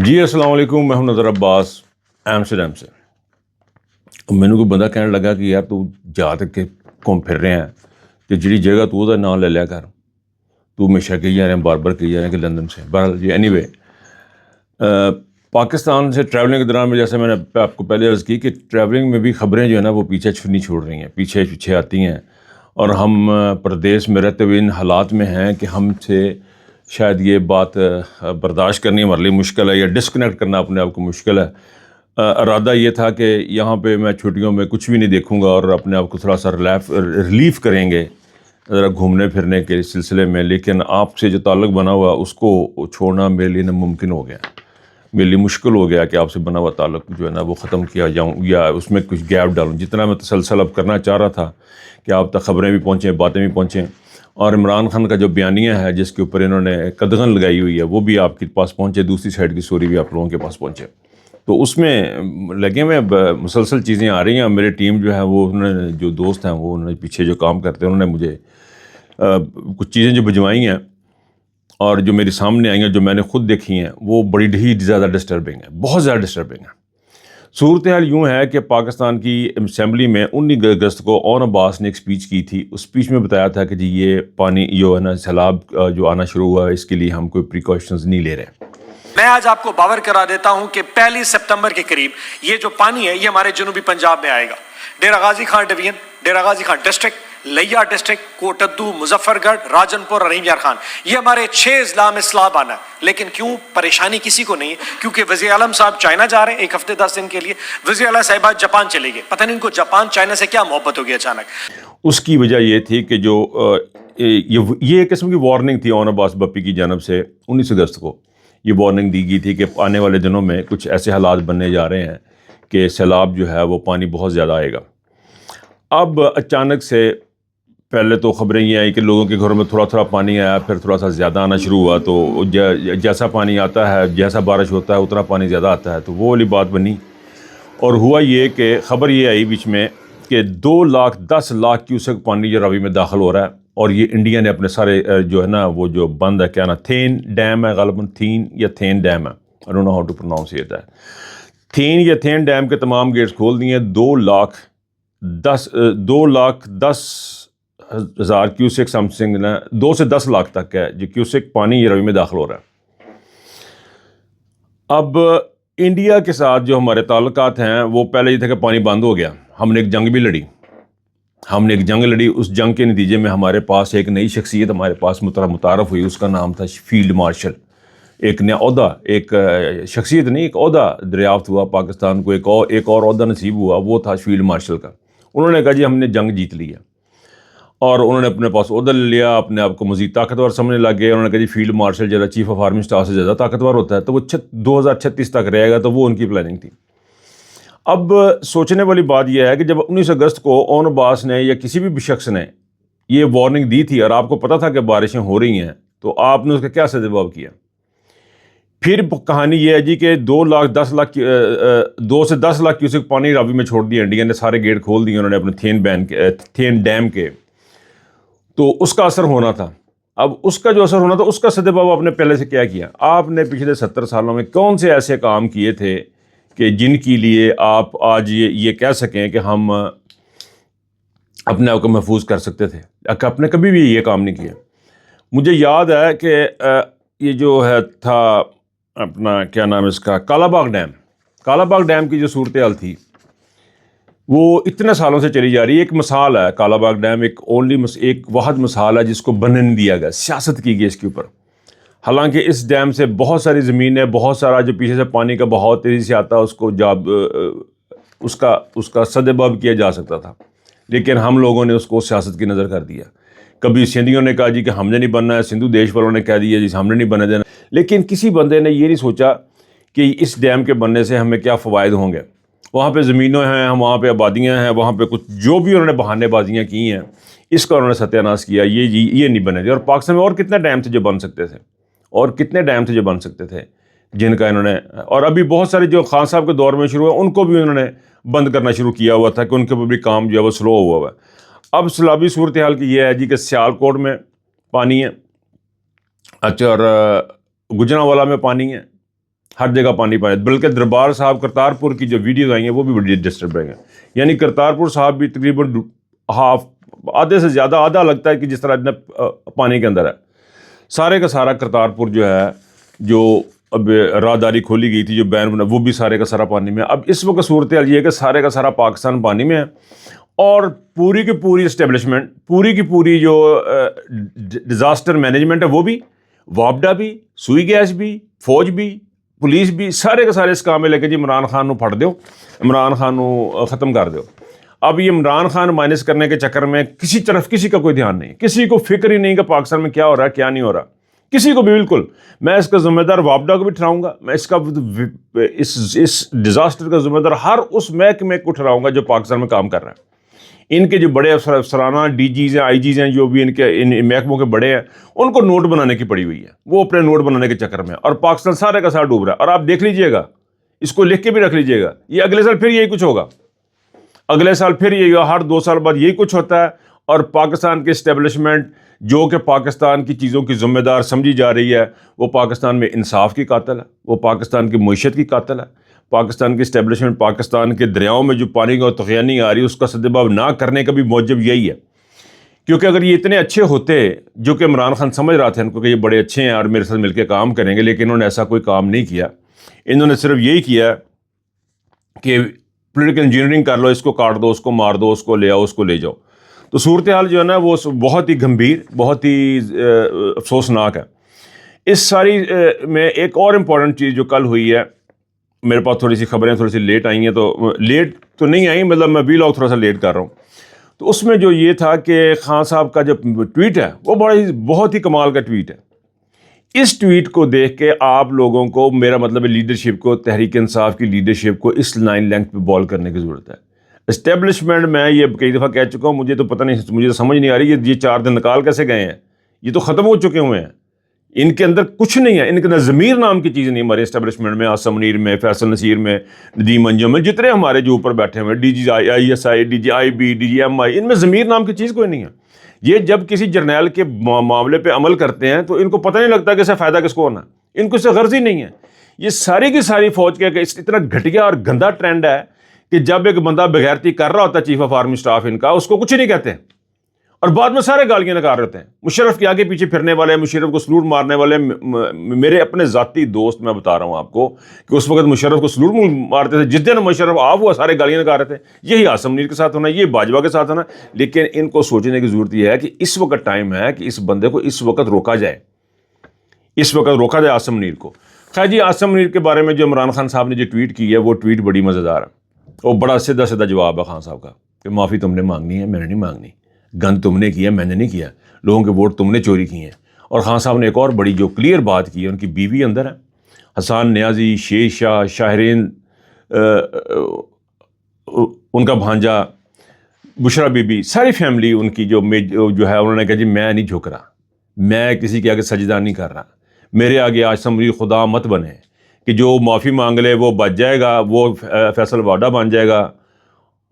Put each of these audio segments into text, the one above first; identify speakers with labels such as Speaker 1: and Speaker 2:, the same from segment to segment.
Speaker 1: جی السلام علیکم، میں ہوں نظر عباس ایمسٹرڈیم سے۔ مینوں کوئی بندہ کہنے لگا کہ یار تو جا کے گھوم پھر رہے ہیں کہ جڑی جگہ تو وہ نام لے لیا کر، تو ہمیشہ کہی جا رہے ہیں، بار بار کہی جا رہے ہیں کہ لندن سے۔ بہرحال جی اینی وے، پاکستان سے ٹریولنگ کے دوران میں جیسے میں نے آپ کو پہلے عرض کی کہ ٹریولنگ میں بھی خبریں جو ہے نا وہ پیچھے نہیں چھوڑ رہی ہیں، پیچھے آتی ہیں، اور ہم پردیس میں رہتے ہوئے ان حالات میں ہیں کہ ہم سے شاید یہ بات برداشت کرنی ہمارے لیے مشکل ہے، یا ڈسکنیکٹ کرنا اپنے آپ کو مشکل ہے۔ ارادہ یہ تھا کہ یہاں پہ میں چھٹیوں میں کچھ بھی نہیں دیکھوں گا اور اپنے آپ کو تھوڑا سا ریلیف کریں گے ذرا گھومنے پھرنے کے سلسلے میں، لیکن آپ سے جو تعلق بنا ہوا اس کو چھوڑنا میرے لیے ناممکن ہو گیا، میرے لیے مشکل ہو گیا کہ آپ سے بنا ہوا تعلق جو ہے نا وہ ختم کیا جاؤں یا اس میں کچھ گیپ ڈالوں۔ جتنا میں تسلسل اب کرنا چاہ رہا تھا کہ آپ تک خبریں بھی پہنچیں، باتیں بھی پہنچیں، اور عمران خان کا جو بیانیہ ہے جس کے اوپر انہوں نے قدغن لگائی ہوئی ہے وہ بھی آپ کے پاس پہنچے، دوسری سائڈ کی سٹوری بھی آپ لوگوں کے پاس پہنچے، تو اس میں لگے ہوئے مسلسل چیزیں آ رہی ہیں۔ میری ٹیم جو ہے وہ انہوں نے جو دوست ہیں وہ انہوں نے پیچھے جو کام کرتے ہیں انہوں نے مجھے کچھ چیزیں جو بھجوائی ہیں اور جو میری سامنے آئی ہیں، جو میں نے خود دیکھی ہیں، وہ بڑی ہی زیادہ ڈسٹربنگ ہے، بہت زیادہ ڈسٹربنگ ہے۔ صورتحال یوں ہے کہ پاکستان کی اسمبلی میں 19 اگست کو اون عباس نے ایک سپیچ کی تھی۔ اس سپیچ میں بتایا تھا کہ جی یہ پانی جو ہے نا سیلاب جو آنا شروع ہوا ہے اس کے لیے ہم کوئی پریکاشنز نہیں لے رہے۔
Speaker 2: میں آج آپ کو باور کرا دیتا ہوں کہ 1 سپتمبر کے قریب یہ جو پانی ہے یہ ہمارے جنوبی پنجاب میں آئے گا۔ ڈیرہ غازی خان ڈویژن، ڈیرہ غازی خان ڈسٹرکٹ، لیا ڈسٹرکٹ، کوٹدو، مظفر گڑھ، راجن پور، رحیم یار خان، یہ ہمارے 6 اضلاع میں سیلاب آنا ہے۔ لیکن کیوں پریشانی کسی کو نہیں ہے؟ کیونکہ وزیر اعظم صاحب چائنا جا رہے ہیں 1 ہفتے 10 دن کے لیے، وزیر اعلیٰ صاحبہ جاپان چلے گئے، پتہ نہیں ان کو جاپان چائنا سے کیا محبت ہو گئی اچانک۔
Speaker 1: اس کی وجہ یہ تھی کہ جو یہ ایک قسم کی وارننگ تھی اون عباس بپی کی جانب سے 19 اگست کو یہ وارننگ دی گئی تھی کہ آنے والے دنوں میں کچھ ایسے حالات بننے جا رہے ہیں کہ سیلاب جو ہے وہ پانی بہت زیادہ آئے گا۔ اب اچانک سے پہلے تو خبریں یہ آئی کہ لوگوں کے گھروں میں تھوڑا تھوڑا پانی آیا، پھر تھوڑا سا زیادہ آنا شروع ہوا، تو جیسا پانی آتا ہے، جیسا بارش ہوتا ہے اتنا پانی زیادہ آتا ہے، تو وہ والی بات بنی۔ اور ہوا یہ کہ خبر یہ آئی بیچ میں کہ 2,10,00,000 کیوسک پانی جو راوی میں داخل ہو رہا ہے، اور یہ انڈیا نے اپنے سارے جو ہے نا وہ جو بند ہے، کیا نا تھین ڈیم ہے، غالباً تھین یا تھین ڈیم ہے، I don't know how to pronounce it ہے، تھین یا تھین ڈیم کے تمام گیٹس کھول دیے۔ 2,10,000 کیوسک سم تھنگ 2 سے 10 لاکھ تک ہے جو کیوسک پانی یہ راوی میں داخل ہو رہا ہے۔ اب انڈیا کے ساتھ جو ہمارے تعلقات ہیں وہ پہلے یہ تھا کہ پانی بند ہو گیا، ہم نے ایک جنگ بھی لڑی، اس جنگ کے نتیجے میں ہمارے پاس ایک نئی شخصیت ہمارے پاس متعارف ہوئی، اس کا نام تھا فیلڈ مارشل۔ ایک نیا عہدہ، ایک شخصیت نہیں، ایک عہدہ دریافت ہوا پاکستان کو، ایک اور عہدہ نصیب ہوا، وہ تھا فیلڈ مارشل کا۔ انہوں نے کہا جی ہم نے جنگ جیت لی ہے، اور انہوں نے اپنے پاس عہدہ لے لیا، اپنے آپ کو مزید طاقتور سمجھنے لگ گئے۔ انہوں نے کہا جی فیلڈ مارشل جو چیف آف آرمی اسٹاف سے زیادہ طاقتور ہوتا ہے، تو وہ 2036 تک رہے گا، تو وہ ان کی پلاننگ تھی۔ اب سوچنے والی بات یہ ہے کہ جب 19 اگست کو اون عباس نے یا کسی بھی شخص نے یہ وارننگ دی تھی اور آپ کو پتا تھا کہ بارشیں ہو رہی ہیں، تو آپ نے اس کا کیا سدجواب کیا؟ پھر کہانی یہ ہے جی کہ 2 سے 10 لاکھ کیوسک پانی راوی میں چھوڑ دیا انڈیا نے، سارے گیٹ کھول دیے انہوں نے اپنے تھین ڈیم کے، تو اس کا اثر ہونا تھا۔ اب اس کا جو اثر ہونا تھا اس کا سدجواب آپ نے پہلے سے کیا؟ آپ نے پچھلے 70 سالوں میں کون سے ایسے کام کیے تھے کہ جن کے لیے آپ آج یہ کہہ سکیں کہ ہم اپنے آپ کو محفوظ کر سکتے تھے؟ آپ نے کبھی بھی یہ کام نہیں کیا۔ مجھے یاد ہے کہ یہ جو ہے تھا اپنا کیا نام ہے اس کا، کالا باغ ڈیم کی جو صورتحال تھی وہ اتنے سالوں سے چلی جا رہی ہے۔ ایک مثال ہے کالا باغ ڈیم، ایک واحد مثال ہے جس کو بننے نہیں دیا گیا، سیاست کی گئی اس کے اوپر۔ حالانکہ اس ڈیم سے بہت ساری زمین ہے، بہت سارا جو پیچھے سے پانی کا بہاؤ تیزی سے آتا ہے اس کا سدباب کیا جا سکتا تھا، لیکن ہم لوگوں نے اس کو سیاست کی نظر کر دیا۔ کبھی سندھیوں نے کہا جی کہ ہم نے نہیں بننا ہے، سندھو دیش والوں نے کہہ دیا جی ہم نے نہیں بننے دینا، لیکن کسی بندے نے یہ نہیں سوچا کہ اس ڈیم کے بننے سے ہمیں کیا فوائد ہوں گے۔ وہاں پہ زمینیں ہیں، وہاں پہ آبادیاں ہیں، وہاں پہ کچھ جو بھی انہوں نے بہانے بازیاں کی ہیں، اس کا انہوں نے ستیہ ناش کیا، یہ نہیں بنے تھے۔ اور پاکستان میں اور کتنے ڈیم تھے جو بن سکتے تھے جن کا انہوں نے، اور ابھی بہت سارے جو خان صاحب کے دور میں شروع ہوئے ان کو بھی انہوں نے بند کرنا شروع کیا ہوا تھا کہ ان کے اوپر بھی کام جو ہے وہ سلو ہوا ہے۔ اب سیلابی صورتحال کی یہ ہے جی کہ سیالکوٹ میں پانی ہے، اچھا، اور گجرانوالہ میں پانی ہے، ہر جگہ پانی پائے. بلکہ دربار صاحب کرتارپور کی جو ویڈیوز آئی ہیں وہ بھی بڑی ڈسٹربنگ ہیں. یعنی کرتارپور صاحب بھی تقریباً آدھے سے زیادہ آدھا لگتا ہے کہ جس طرح اتنا پانی کے اندر ہے. سارے کا سارا کرتارپور جو ہے جو اب راہداری کھولی گئی تھی جو بین بنا وہ بھی سارے کا سارا پانی میں. اب اس وقت صورتحال یہ ہے کہ سارے کا سارا پاکستان پانی میں ہے اور پوری کی پوری اسٹیبلشمنٹ پوری کی پوری جو ڈیزاسٹر مینجمنٹ ہے وہ بھی, وابڈا بھی, سوئی گیس بھی, فوج بھی, پولیس بھی, سارے کے سارے اس کام میں لے کے جی عمران خان نو پھڑ دیو, عمران خان نو ختم کر دیو. اب یہ عمران خان مائنس کرنے کے چکر میں کسی طرف کسی کا کوئی دھیان نہیں, کسی کو فکر ہی نہیں کہ پاکستان میں کیا ہو رہا ہے کیا نہیں ہو رہا, کسی کو بھی بالکل. میں اس کا ذمہ دار وابڈا کو بھی ٹھہراؤں گا, میں اس کا اس ڈیزاسٹر کا ذمہ دار ہر اس محکمے کو ٹھہراؤں گا جو پاکستان میں کام کر رہا ہے. ان کے جو بڑے افسرانہ ڈی جیز ہیں, آئی جیز ہیں, جو بھی ان محکموں کے بڑے ہیں, ان کو نوٹ بنانے کی پڑی ہوئی ہے. وہ اپنے نوٹ بنانے کے چکر میں, اور پاکستان سارے کا سارا ڈوب رہا ہے. اور آپ دیکھ لیجئے گا, اس کو لکھ کے بھی رکھ لیجئے گا, یہ اگلے سال پھر یہی کچھ ہوگا, اگلے سال پھر یہی ہوگا, ہر 2 سال بعد یہی کچھ ہوتا ہے. اور پاکستان کے اسٹیبلشمنٹ جو کہ پاکستان کی چیزوں کی ذمہ دار سمجھی جا رہی ہے, وہ پاکستان میں انصاف کی قاتل ہے, وہ پاکستان کی معیشت کی قاتل ہے. پاکستان کی اسٹیبلشمنٹ پاکستان کے دریاؤں میں جو پانی کا تغیانی آ رہی ہے اس کا سدباب نہ کرنے کا بھی موجب یہی ہے. کیونکہ اگر یہ اتنے اچھے ہوتے, جو کہ عمران خان سمجھ رہا تھا ان کو کہ یہ بڑے اچھے ہیں اور میرے ساتھ مل کے کام کریں گے, لیکن انہوں نے ایسا کوئی کام نہیں کیا. انہوں نے صرف یہی کیا کہ پولیٹیکل انجینئرنگ کر لو, اس کو کاٹ دو, اس کو مار دو, اس کو لے آؤ, اس کو لے جاؤ. تو صورتحال جو ہے نا وہ بہت ہی گمبھیر, بہت ہی افسوسناک ہے. اس ساری میں ایک اور امپورٹنٹ چیز جو کل ہوئی ہے, میرے پاس تھوڑی سی خبریں تھوڑی سی لیٹ آئی ہیں, تو لیٹ تو نہیں آئیں, مطلب میں وی لاگ تھوڑا سا لیٹ کر رہا ہوں. تو اس میں جو یہ تھا کہ خان صاحب کا جو ٹویٹ ہے وہ بہت ہی کمال کا ٹویٹ ہے. اس ٹویٹ کو دیکھ کے آپ لوگوں کو, میرا مطلب ہے لیڈرشپ کو, تحریک انصاف کی لیڈرشپ کو اس لائن لینتھ پہ بال کرنے کی ضرورت ہے. اسٹیبلشمنٹ میں یہ کئی دفعہ کہہ چکا ہوں, مجھے تو پتہ نہیں, مجھے تو سمجھ نہیں آ رہی یہ 4 دن نکال کیسے گئے ہیں. یہ تو ختم ہو چکے ہوئے ہیں, ان کے اندر کچھ نہیں ہے, ان کے اندر ضمیر نام کی چیز نہیں ہمارے اسٹیبلشمنٹ میں. عاصم منیر میں, فیصل نصیر میں, ندیم انجم میں, جتنے ہمارے جو اوپر بیٹھے ہوئے, D G I S I, D G I B, D G M I, ان میں ضمیر نام کی چیز کوئی نہیں ہے. یہ جب کسی جرنیل کے معاملے پہ عمل کرتے ہیں تو ان کو پتہ نہیں لگتا کہ اس سے فائدہ کس کو ہونا, ان کو اس سے غرض ہی نہیں ہے. یہ ساری کی ساری فوج کے اتنا گھٹیا اور گندا ٹرینڈ ہے کہ جب ایک بندہ بغیرتی کر رہا ہوتا ہے چیف آف آرمی اسٹاف ان کا, اس کو کچھ نہیں کہتے اور بعد میں سارے گالیاں نکال رہتے ہیں. مشرف کے آگے پیچھے پھرنے والے, مشرف کو سلوٹ مارنے والے, میرے اپنے ذاتی دوست, میں بتا رہا ہوں آپ کو کہ اس وقت مشرف کو سلوٹ مارتے تھے. جس دن مشرف آپ ہوا سارے گالیاں نکال رہے تھے. یہی عاصم منیر کے ساتھ ہونا, یہ باجوہ کے ساتھ ہونا. لیکن ان کو سوچنے کی ضرورت یہ ہے کہ اس وقت ٹائم ہے کہ اس بندے کو اس وقت روکا جائے, اس وقت روکا جائے عاصم منیر کو. خیر جی, عاصم منیر کے بارے میں جو عمران خان صاحب نے جو ٹویٹ کی ہے وہ ٹویٹ بڑی مزیدار ہے. وہ بڑا سیدھا سیدھا جواب ہے خان صاحب کا کہ معافی تم نے مانگنی ہے, میں نے نہیں مانگنی. گند تم نے کیا, میں نے نہیں کیا. لوگوں کے ووٹ تم نے چوری کیے ہیں. اور خان صاحب نے ایک اور بڑی جو کلیئر بات کی ہے, ان کی بیوی اندر ہے, حسان نیازی, شیر شاہ, شاہرین, ان کا بھانجا بشرا بی بی, ساری فیملی ان کی جو ہے, انہوں نے کہا جی میں نہیں جھک رہا, میں کسی کے آگے سجدہ نہیں کر رہا, میرے آگے عاصم منیر خدا مت بنے کہ جو معافی مانگ لے وہ بچ جائے گا, وہ فیصل واڈا بن جائے گا,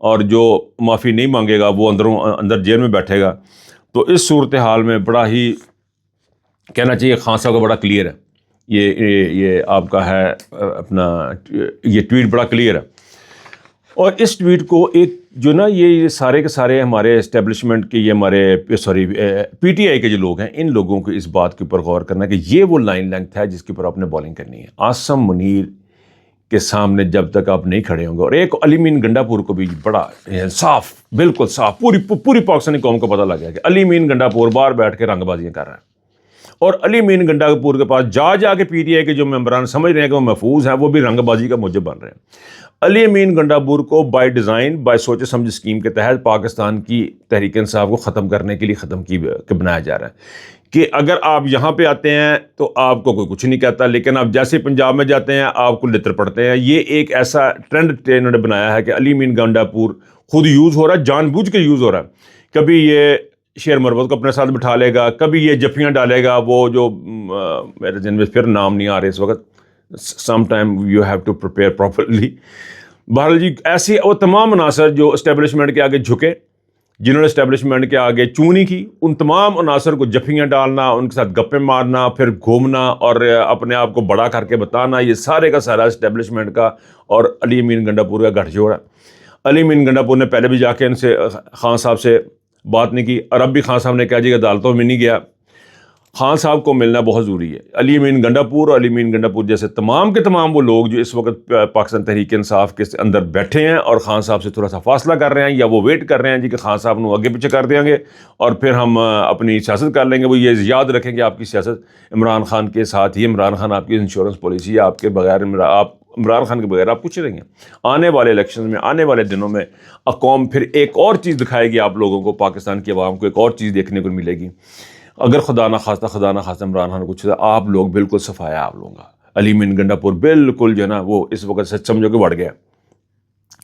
Speaker 1: اور جو معافی نہیں مانگے گا وہ اندر جیل میں بیٹھے گا. تو اس صورتحال میں بڑا ہی کہنا چاہیے خان صاحب کا بڑا کلیئر ہے, یہ آپ کا ہے اپنا یہ ٹویٹ بڑا کلیئر ہے. اور اس ٹویٹ کو ایک جو نا یہ سارے کے سارے ہمارے اسٹیبلشمنٹ کے, یہ ہمارے پی ٹی آئی کے جو لوگ ہیں, ان لوگوں کو اس بات کے اوپر غور کرنا کہ یہ وہ لائن لینتھ ہے جس کے اوپر آپ نے بالنگ کرنی ہے. عاصم منیر کے سامنے جب تک آپ نہیں کھڑے ہوں گے, اور ایک علی مین گنڈا پور کو بھی بڑا صاف, بالکل صاف, پوری پاکستانی قوم کو پتہ لگ گیا کہ علی مین گنڈا پور باہر بیٹھ کے رنگ بازیاں کر رہا ہے. اور علی مین گنڈا پور کے پاس جا کے پی ٹی آئی کے جو ممبران سمجھ رہے ہیں کہ وہ محفوظ ہیں, وہ بھی رنگ بازی کا موجب بن رہے ہیں. علی مین گنڈا پور کو بائی ڈیزائن, بائی سوچے سمجھ اسکیم کے تحت پاکستان کی تحریک انصاف کو ختم کرنے کے لیے ختم کی بنایا جا رہا ہے کہ اگر آپ یہاں پہ آتے ہیں تو آپ کو کوئی کچھ نہیں کہتا, لیکن آپ جیسے پنجاب میں جاتے ہیں آپ کو لتر پڑتے ہیں. یہ ایک ایسا ٹرینڈ انہوں نے بنایا ہے کہ علی مین گنڈا پور خود یوز ہو رہا ہے, جان بوجھ کے یوز ہو رہا ہے. کبھی یہ شیر مروت کو اپنے ساتھ بٹھا لے گا, کبھی یہ جفیاں ڈالے گا, وہ جو میرے ذہن میں پھر نام نہیں آ رہے اس وقت, some time you have to prepare properly. بہرحال جی ایسی وہ تمام عناصر جو اسٹیبلشمنٹ کے آگے جھکے, جنہوں نے اسٹیبلشمنٹ کے آگے چونی کی، ان تمام عناصر کو جفیاں ڈالنا، ان کے ساتھ گپیں مارنا، پھر گھومنا اور اپنے آپ کو بڑا کر کے بتانا، یہ سارے کا سارا اسٹیبلشمنٹ کا اور علی امین گنڈا پور کا گٹھ جوڑ ہے۔ علی امین گنڈا پور نے پہلے بھی جا کے ان سے خان صاحب سے بات نہیں کی، اور اب بھی خان صاحب نے کہا جی کہ عدالتوں میں نہیں گیا۔ خان صاحب کو ملنا بہت ضروری ہے۔ علی امین گنڈا پور اور علی امین گنڈا پور جیسے تمام کے تمام وہ لوگ جو اس وقت پاکستان تحریک انصاف کے اندر بیٹھے ہیں اور خان صاحب سے تھوڑا سا فاصلہ کر رہے ہیں، یا وہ ویٹ کر رہے ہیں جی کہ خان صاحب نو آگے پیچھے کر دیں گے اور پھر ہم اپنی سیاست کر لیں گے، وہ یہ یاد رکھیں کہ آپ کی سیاست عمران خان کے ساتھ ہی، عمران خان آپ کی انشورنس پالیسی ہے، آپ کے بغیر آپ عمران خان کے بغیر آپ کچھ نہیں ہیں۔ آنے والے الیکشن میں، آنے والے دنوں میں قوم پھر ایک اور چیز دکھائے گی آپ لوگوں کو، پاکستان کی عوام کو ایک اور چیز دیکھنے کو ملے گی۔ اگر خدا نہ خواستہ عمران خان کچھ آپ لوگ بالکل صفایا آپ لوگوں کا۔ علی امین گنڈا پور بالکل جو ہے نا وہ اس وقت سچ سمجھو کہ بڑھ گیا،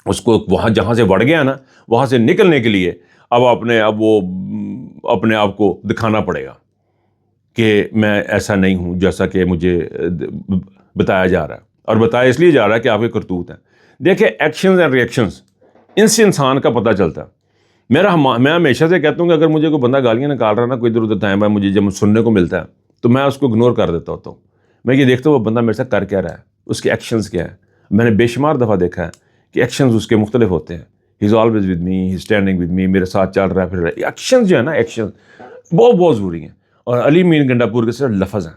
Speaker 1: اس کو وہاں جہاں سے بڑھ گیا نا وہاں سے نکلنے کے لیے اب وہ اپنے آپ کو دکھانا پڑے گا کہ میں ایسا نہیں ہوں جیسا کہ مجھے بتایا جا رہا ہے، اور بتایا اس لیے جا رہا ہے کہ آپ کے کرتوت ہیں۔ دیکھیں ایکشنز اینڈ ریئیکشنز، ان سے انسان کا پتہ چلتا ہے۔ میں ہمیشہ سے کہتا ہوں کہ اگر مجھے کوئی بندہ گالیاں نکال رہا ہے نا، کوئی ادھر ادھر ٹائم ہے مجھے جب سننے کو ملتا ہے تو میں اس کو اگنور کر دیتا ہوتا ہوں۔ میں یہ دیکھتا ہوں وہ بندہ میرے ساتھ کر کیا رہا ہے، اس کے ایکشنز کیا ہیں۔ میں نے بے شمار دفعہ دیکھا ہے کہ ایکشنز اس کے مختلف ہوتے ہیں۔ He is always with me, he standing with me, میرے ساتھ چل رہا ہے پھر رہا ہے۔ ایکشنز جو ہے نا، ایکشن بہت ضروری ہیں۔ اور علی امین گنڈا پور کے صرف لفظ ہیں،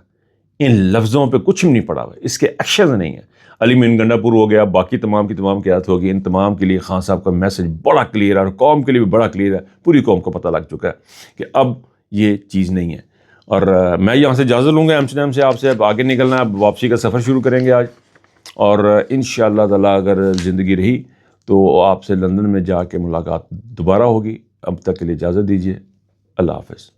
Speaker 1: ان لفظوں پہ کچھ نہیں پڑا ہوا ہے، اس کے ایکشنز نہیں ہیں۔ علی امین گنڈا پور ہو گیا، باقی تمام کی تمام قیادت ہوگی، ان تمام کے لیے خان صاحب کا میسج بڑا کلیئر ہے، اور قوم کے لیے بھی بڑا کلیئر ہے، پوری قوم کو پتہ لگ چکا ہے کہ اب یہ چیز نہیں ہے۔ اور میں یہاں سے اجازت لوں گا ایمسٹرڈیم سے، آپ سے اب آگے نکلنا ہے، اب واپسی کا سفر شروع کریں گے آج، اور انشاءاللہ تعالیٰ اگر زندگی رہی تو آپ سے لندن میں جا کے ملاقات دوبارہ ہوگی۔ اب تک کے لیے اجازت دیجیے، اللہ حافظ۔